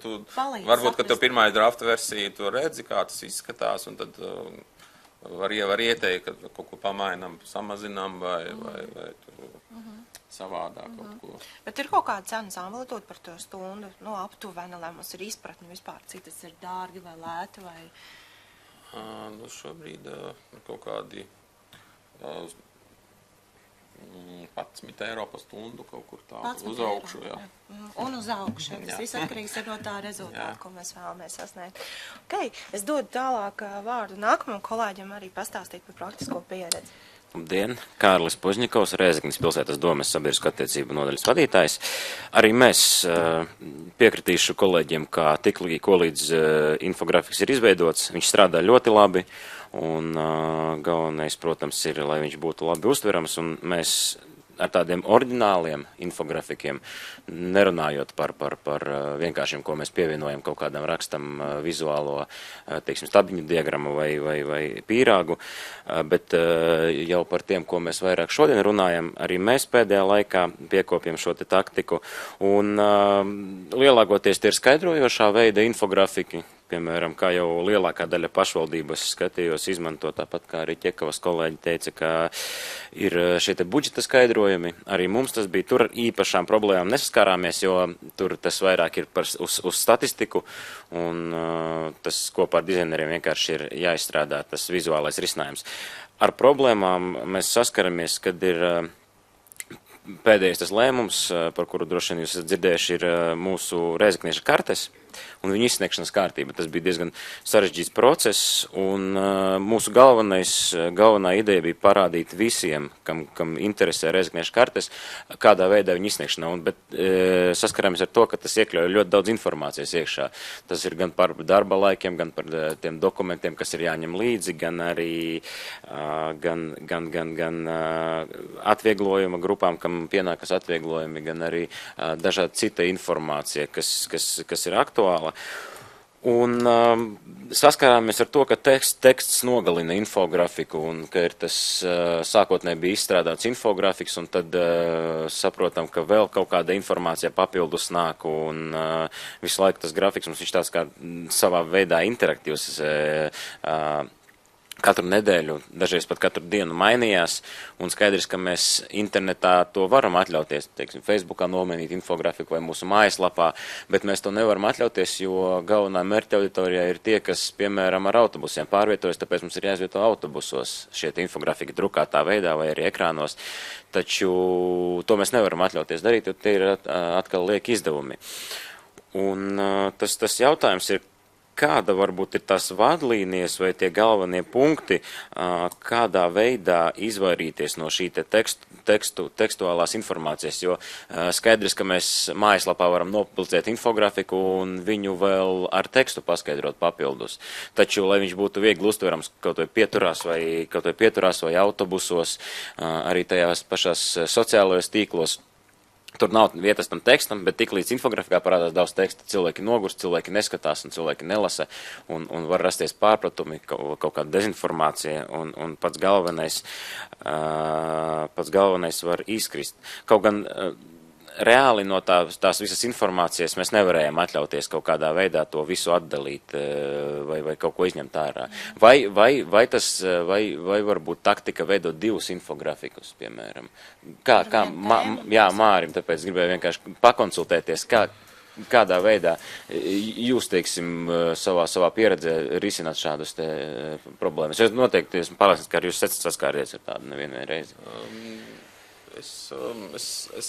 tu, varbūt, ka tu pirmā drafta versija, tu redzi, kā tas izskatās, un tad var ieteikt, ka kaut ko pamainām, samazinām vai savādāk kaut ko. Bet ir kaut kāda cenas amplitūda par to stundu, aptuveni, lai mums ir izpratni vispār, cik tas ir dārgi vai lēti vai... Šobrīd kaut kādi 11 eiro pa stundu kaut kur tā uz augšu, jā. Un uz augšu, tas viss atkarīgs no tā rezultāta, ko mēs vēlamies sasniegt. Es dodu tālāk vārdu nākamam kolēģim arī pastāstīt par praktisko pieredzi. Labdien, Kārlis Pužņikovs, Rēzeknes pilsētas domes sabiedrisku attiecību nodaļas vadītājs. Arī mēs piekritīšu kolēģiem, kā tikko līdz infografiks ir izveidots, viņš strādā ļoti labi, un galvenais, protams, ir, lai viņš būtu labi uztverams, un mēs ar tādiem oriģināliem infografikiem, nerunājot par vienkāršiem, ko mēs pievienojam kaut kādam rakstam vizuālo, teiksim, stabiņu diagrammu vai pīrāgu, bet jau par tiem, ko mēs vairāk šodien runājam, arī mēs pēdējā laikā piekopjam šo te taktiku, un lielākoties tie ir skaidrojošā veida infografiki, piemēram, kā jau lielākā daļa pašvaldības skatījos izmanto, tāpat kā arī Ķekavas kolēģi teica, ka ir šie te budžeta skaidrojumi. Arī mums tas bija, tur īpašām problēmām nesaskārāmies, jo tur tas vairāk ir uz statistiku, un tas kopā ar dizaineriem vienkārši ir jāizstrādā tas vizuālais risinājums. Ar problēmām mēs saskaramies, kad ir pēdējais tas lēmums, par kuru droši vien jūs esat dzirdējuši, ir mūsu rēzeknieša kartes un viņu izsniegšanas kārtība. Tas bija diezgan sarežģīts process, un mūsu galvenā ideja bija parādīt visiem, kam interesē rēzeknieša kartes, kādā veidā viņu izsniegšanā, bet saskarāmies ar to, ka tas iekļauj ļoti daudz informācijas iekšā. Tas ir gan par darba laikiem, gan par tiem dokumentiem, kas ir jāņem līdzi, gan arī gan atvieglojuma grupām, kam pienākas atvieglojumi, gan arī dažādi cita informācija, kas ir aktuāla. Un saskārāmies ar to, ka teksts nogalina infografiku, un ka ir tas sākotnēji bija izstrādāts infografiks, un tad saprotam, ka vēl kaut kāda informācija papildus nāk, un visu laiku tas grafiks mums viņš tāds kā savā veidā interaktīvs, katru nedēļu, dažreiz pat katru dienu mainījās, un skaidrs, ka mēs internetā to varam atļauties, teiksim, Facebookā nomainīt infografiku vai mūsu mājaslapā, bet mēs to nevaram atļauties, jo galvenā mērķa auditorijā ir tie, kas, piemēram, ar autobusiem pārvietojas, tāpēc mums ir jāizvieto autobusos šie infografiki drukātā veidā vai arī ekrānos, taču to mēs nevaram atļauties darīt, jo tie ir atkal lieki izdevumi. Un tas jautājums ir, kāda varbūt ir tās vadlīnijas vai tie galvenie punkti, kādā veidā izvairīties no šī tekstuālās informācijas, jo skaidrs, ka mēs mājaslapā varam nopilcēt infografiku un viņu vēl ar tekstu paskaidrot papildus. Taču, lai viņš būtu viegli uztverams kaut vai pieturās vai autobusos, arī tajās pašās sociālajos tīklos, tur nav vietas tam tekstam, bet tik līdz infografikā parādās daudz teksta, cilvēki nogurst, cilvēki neskatās un cilvēki nelasa, un var rasties pārpratumi, kaut kāda dezinformācija, un pats galvenais var izkrist. Kaut gan reāli no tās visas informācijas mēs nevarējām atļauties kaut kādā veidā to visu atdalīt vai kaut ko izņemt ārā. Vai varbūt taktika veidot divus infografikus, piemēram? Mārim, tāpēc gribēju vienkārši pakonsultēties, kādā veidā jūs, teiksim, savā pieredzē risināt šādus te problēmas. Es noteikti esmu pārliecināts, ka arī jūs esat saskāries ar tādu nevienai reizi. Es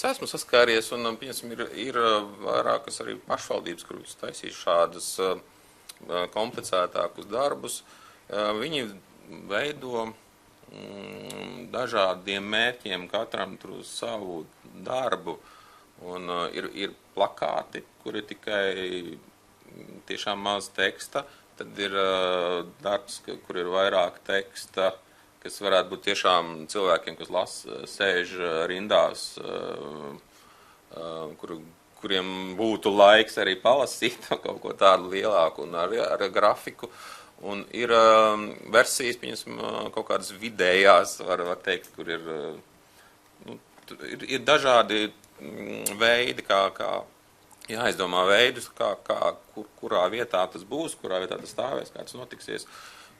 esmu saskāries, un, piemēram, ir vairākas arī pašvaldības, kuras taisīs šādus komplicētākus darbus. Viņi veido dažādiem mērķiem, katram tur savu darbu, un ir plakāti, kur ir tikai tiešām maz teksta, tad ir darbs, kur ir vairāk teksta, kas varētu būt tiešām cilvēkiem, kas sēž rindās kuriem būtu laiks arī palasīt kaut ko tādu lielāku un ar grafiku. Un ir versijas, pieņemsim, kaut kādas vidējās, var teikt, kur ir dažādi veidi, kā jāizdomā veidus, kurā vietā tas būs, kurā vietā tas stāvēs, kā tas notiksies.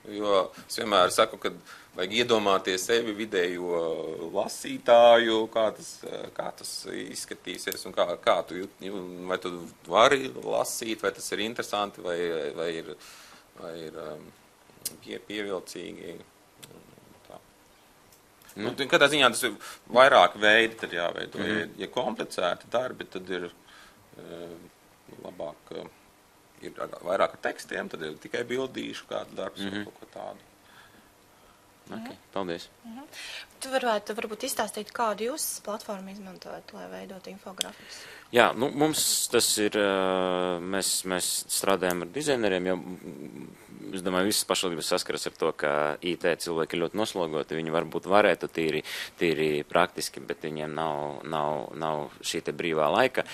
Jo es vienmēr saku, ka vajag iedomāties sevi vidējo lasītāju, kā tas izskatīsies un kā tu, vai tu vari lasīt, vai tas ir interesanti, vai ir pievilcīgi. Tā. Nu, katrā ziņā tas ir vairāk veidi, tad jāveido. Ja komplicēti darbi, tad ir labāk. Ir vairāk ar tekstiem, tad ir tikai bildīšu kādu darbs vai kaut ko tādu. Okay, paldies. Tu varbūt izstāstīt, kādu jūs platformu izmantojat, lai veidot infografikas? Jā, nu, mums tas ir, mēs strādājam ar dizaineriem, jo, es domāju, visas pašvaldības saskaras ar to, ka IT cilvēki ir ļoti noslogoti, viņi varbūt varētu tīri praktiski, bet viņiem nav šī te brīvā laika.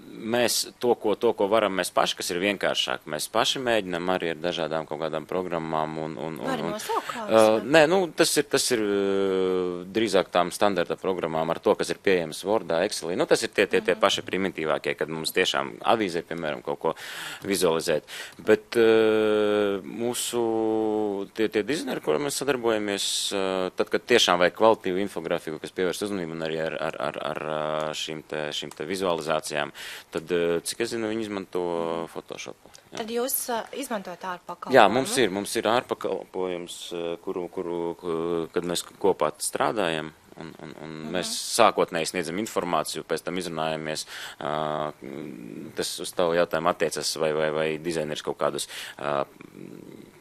Mēs to, ko varam mēs paši, kas ir vienkāršāk, mēs paši mēģinam arī ar dažādām kaut kādām programmām Var nosaukt kādas? Nē, nu, tas ir drīzāk tām standarta programmām ar to, kas ir pieejams Wordā, Excelī. Nu, tas ir tie paši primitīvākie, kad mums tiešām avīzē, piemēram, kaut ko vizualizēt. Bet mūsu tie dizaineri, kuriem mēs sadarbojamies, tad, kad tiešām vajag kvalitīvu infografiku, kas pievērst uzmanību un arī ar šīm te vizualizācijām, tad, cik es zinu, viņi izmanto Photoshopu. Jā. Tad jūs izmantojat ārpakalpojumu? Jā, mums ir ārpakalpojums, kad mēs kopā strādājam. Un mēs sākotnēji sniedzam informāciju, pēc tam izrunājamies, tas uz tavu jautājumu attiecas, vai dizaineris kaut kādus,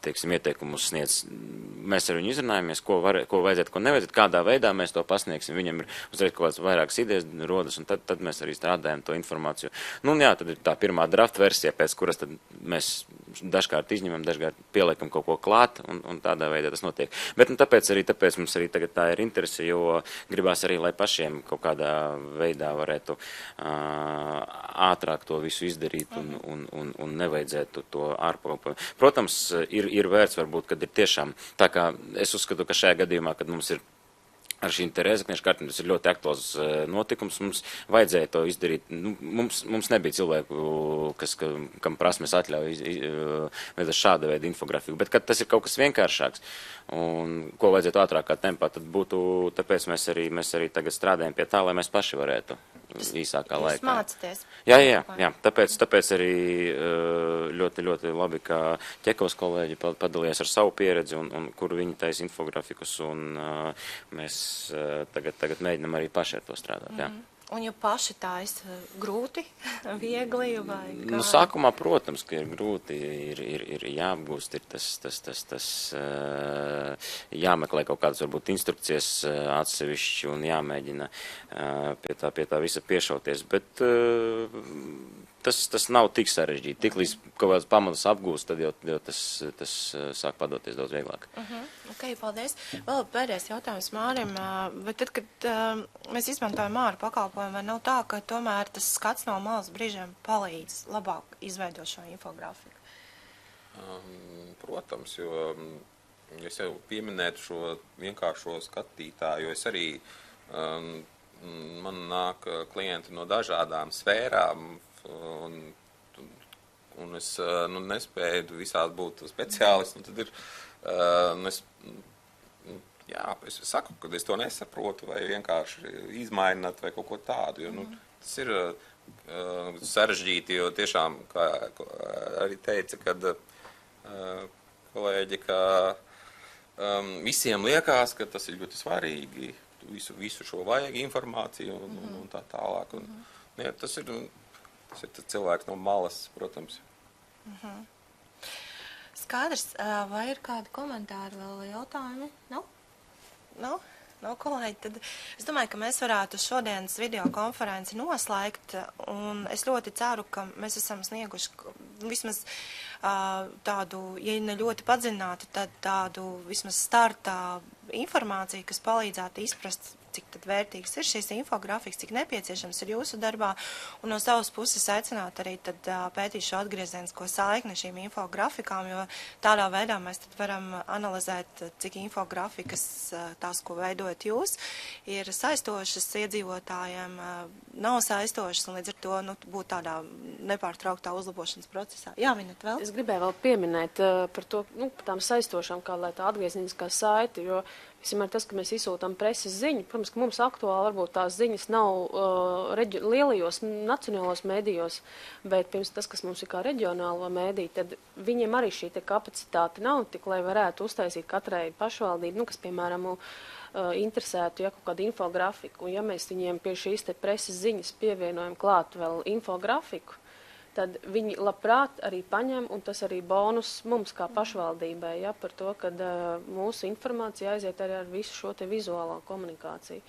teiksim, ieteikumus sniedz. Mēs ar viņu izrunājamies, ko vajadzētu, ko nevajadzētu, kādā veidā mēs to pasniegsim. Viņam ir uzreiz kaut kādas vairākas idejas rodas, un tad mēs arī strādājam to informāciju. Nu, un jā, tad ir tā pirmā draft versija, pēc kuras tad mēs dažkārt izņemam, dažkārt pieliekam kaut ko klāt, un tādā veidā tas notiek. Bet, nu, tāpēc mums arī tagad tā ir interese, jo gribās arī, lai pašiem kaut kādā veidā varētu ātrāk to visu izdarīt un nevajadzētu to ārpakalpojumu. Protams, ir vērts varbūt, kad ir tiešām, tā kā es uzskatu, ka šajā gadījumā, kad mums ir ar šīm te Rēzekniešu kartēm, tas ir ļoti aktuāls notikums, mums vajadzēja to izdarīt. Nu, mums nebija cilvēku, kam prasmes atļauj veidot šāda veida infografiku, bet kad tas ir kaut kas vienkāršāks un ko vajadzētu ātrākā tempā, tad tāpēc mēs arī tagad strādājam pie tā, lai mēs paši varētu īsākā laikā. Jūs mācāties? Jā, tāpēc arī ļoti, ļoti labi, ka Ķekavas kolēģi padalījās ar savu pieredzi un kur viņi taisa infografikus un mēs tagad mēģinam arī paši ar to strādāt, jā. Un ja paši taisa grūti, viegli vai kā? Nu, sākumā, protams, ka ir grūti, ir jāapgūst, ir tas jāmeklē kaut kādas, varbūt, instrukcijas atsevišķi un jāmēģina pie tā visa piešauties, bet tas nav tik sarežģīti. Tik līdz kaut kādas pamatas apgūst, tad jau tas sāk padoties daudz vieglāk. Ok, paldies. Vēl pēdējais jautājums Mārim. Vai tad, kad mēs izmantojam āru pakalpojumu, vai nav tā, ka tomēr tas skats no malas brīžiem palīdz labāk izveidot šo infografiku? Protams, jo es jau pieminētu šo vienkāršo skatītāju, jo es arī, man nāk klienti no dažādām sfērām, un es nespēju visās būt speciālists, un tad ir, es saku, kad es to nesaprotu, vai vienkārši izmaināt, vai kaut ko tādu, jo, tas ir sarežģīti, jo tiešām, kā arī teica, kad kolēģi, ka visiem liekas, ka tas ir ļoti svarīgi, visu šo vajag informāciju un tā tālāk, un jā, tas ir cilvēks no malas, protams. Skaidrs, vai ir kādi komentāri vēl jautājumi? Nav, kolēģi. Tad es domāju, ka mēs varētu šodienas videokonferenci noslēgt, un es ļoti ceru, ka mēs esam snieguši vismaz tādu, ja ne ļoti padziļinātu, tad tādu vismaz startā informāciju, kas palīdzētu izprast cik tad vērtīgs ir šīs infografikas, cik nepieciešams ir jūsu darbā, un no savas puses aicināt arī tad pētīt šo atgriezienisko saikni šīm infografikām, jo tādā veidā mēs tad varam analizēt, cik infografikas, tās, ko veidojat jūs, ir saistošas iedzīvotājiem, nav saistošas, un līdz ar to būt tādā nepārtrauktā uzlabošanas procesā. Jā, Vineta, vēl? Es gribēju vēl pieminēt par to, par tām saistošām, kā lai tā atgriezniskā saiti, jo vienmēr tas, ka mēs izsūtām preses ziņu, protams, ka mums aktuāli varbūt tās ziņas nav lielajos nacionālos mēdījos, bet pirms tas, kas mums ir kā reģionālo mēdī, tad viņiem arī šī te kapacitāte nav tik, lai varētu uztaisīt katrai pašvaldību, kas, piemēram, interesētu, ja kaut kādu infografiku, un ja mēs viņiem pie šīs te preses ziņas pievienojam klāt vēl infografiku, tad viņi labprāt arī paņem, un tas arī bonus mums kā pašvaldībai, ja, par to, ka mūsu informācija aiziet arī ar visu šo te vizuālo komunikāciju.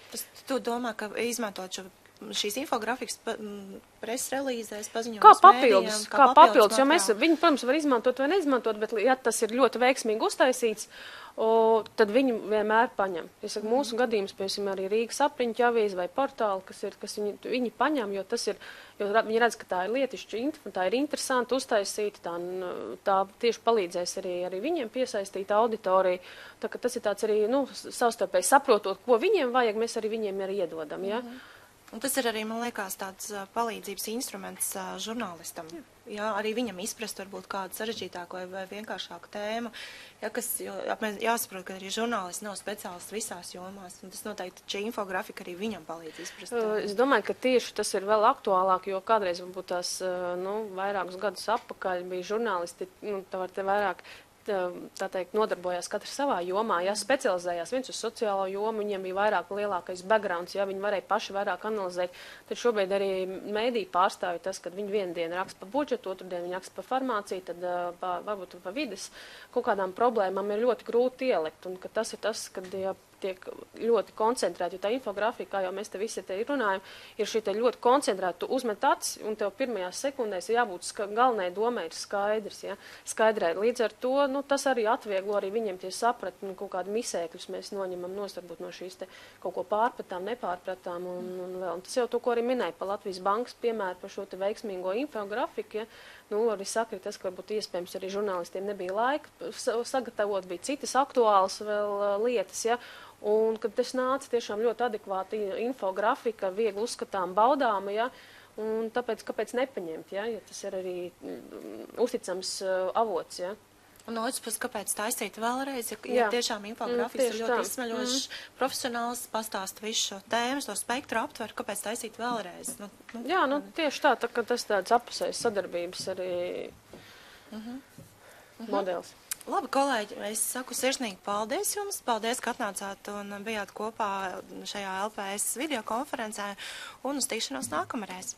Tu domā, ka izmantot šīs infografikas preses relīzēs, paziņojums kā papildus, jo viņi, protams, var izmantot vai neizmantot, bet ja tas ir ļoti veiksmīgi uztaisīts, tad viņi vienmēr paņem. Es saku, mūsu gadījums, piemēram, arī Rīgas apriņķa avīze vai portāli, kas viņi paņem, jo tas ir, jo viņi redz, ka tā ir lietišķa, tā ir interesanti uztaisīta, tā tieši palīdzēs arī viņiem piesaistīt auditoriju. Tā ka tas ir tāds arī, savstarpēji saprotot, ko viņiem vajag, mēs arī viņiem arī iedodam, ja? Un tas ir arī, man liekas, tāds palīdzības instruments žurnālistam. Jā, arī viņam izprast varbūt kādu sarežģītāku vai vienkāršāku tēmu. Ja, jāsaprot, ka arī žurnālisti nav speciālisti visās jomās. Un tas noteikti šī infografika arī viņam palīdz izprast. Es domāju, ka tieši tas ir vēl aktuālāk, jo kādreiz varbūt tās vairākus gadus atpakaļ bija žurnālisti, tā var te vairāk tā teikt, nodarbojās katrs savā jomā, ja specializējās viens uz sociālo jomu, viņiem bija vairāk lielākais backgrounds, ja viņi varēja paši vairāk analizēt, tad šobrīd arī mēdī pārstāvja tas, kad viņi vienu dienu raksta par budžetu, otru dienu viņi raksta par farmāciju, tad varbūt par vides kaut kādām problēmām ir ļoti grūti ielikt, un ka tas ir tas, kad tiek ļoti koncentrēti, jo tā infografika, kā jau mēs te visi te runājam, ir šī te ļoti koncentrēta, tu uzmet acis, un tev pirmajās sekundēs jābūt galvenai domai ir skaidrs, ja, skaidrē. Līdz ar to, tas arī atvieglo arī viņiem tie saprat, kaut kādi misēkļus mēs noņemam varbūt no šīs te kaut ko pārpratām, nepārpratām, un vēl. Un tas jau to, ko arī minēja pa Latvijas bankas piemēru par šo te veiksmīgo infografiku, ja, arī saka, tas, ka varbūt iespējams arī žurnālistiem nebija laika sagatavot, bija citas aktuālas vēl lietas, ja, un kad tas nāca tiešām ļoti adekvāti infografika, viegli uzskatām, baudāma, ja, un tāpēc, kāpēc nepaņemt, ja tas ir arī uzticams avots, ja. Un no otras puses, kāpēc taisīt vēlreiz, ja tiešām infografikas ir ļoti izsmeļošs, profesionāls, pastāsta visu šo tēmas, to spektru aptver, kāpēc taisīt vēlreiz? Jā, tieši tā, ka tas tāds apusējas sadarbības arī modelis. Labi, kolēģi, es saku sirsnīgi paldies jums, paldies, ka atnācāt un bijāt kopā šajā LPS videokonferencē un uz tikšanos nākamreiz.